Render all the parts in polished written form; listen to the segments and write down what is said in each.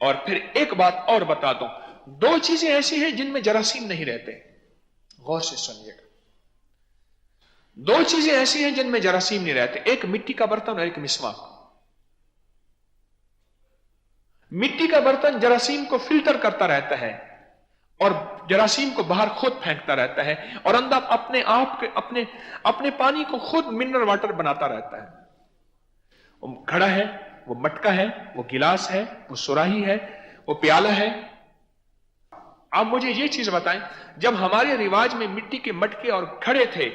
اور پھر ایک بات اور بتا دوں، دو چیزیں ایسی ہیں جن میں جراثیم نہیں رہتے، غور سے سنیے گا، دو چیزیں ایسی ہیں جن میں جراثیم نہیں رہتے، ایک مٹی کا برتن اور ایک مسواک۔ مٹی کا برتن جراثیم کو فلٹر کرتا رہتا ہے اور جراثیم کو باہر خود پھینکتا رہتا ہے، اور اندر اپنے آپ کے اپنے پانی کو خود منرل واٹر بناتا رہتا ہے۔ وہ گھڑا ہے، وہ مٹکا ہے، وہ گلاس ہے، وہ سراہی ہے، وہ پیالہ ہے۔ آپ مجھے یہ چیز بتائیں، جب ہمارے رواج میں مٹی کے مٹکے اور گھڑے تھے،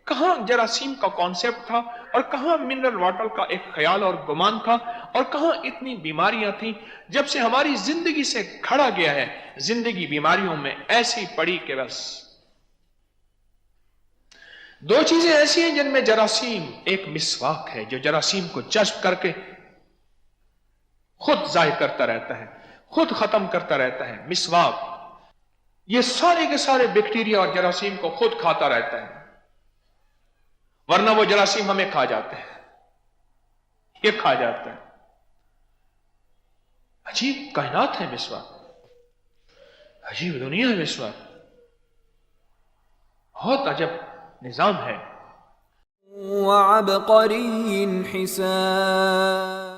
کہاں جراثیم کا کانسیپٹ تھا، اور کہاں منرل واٹر کا ایک خیال اور گمان تھا، اور کہاں اتنی بیماریاں تھیں؟ جب سے ہماری زندگی سے کھڑا گیا ہے، زندگی بیماریوں میں ایسی پڑی کہ بس۔ دو چیزیں ایسی ہیں جن میں جراثیم، ایک مسواک ہے جو جراثیم کو جذب کر کے خود ظاہر کرتا رہتا ہے، خود ختم کرتا رہتا ہے۔ مسواک یہ سارے کے سارے بیکٹیریا اور جراثیم کو خود کھاتا رہتا ہے، ورنہ وہ جراثیم ہمیں کھا جاتے ہیں، یہ کھا جاتا ہے۔ عجیب کائنات ہے مسواک، عجیب دنیا ہے مسواک، بہت عجب نظام ہے۔ وعبقری حسان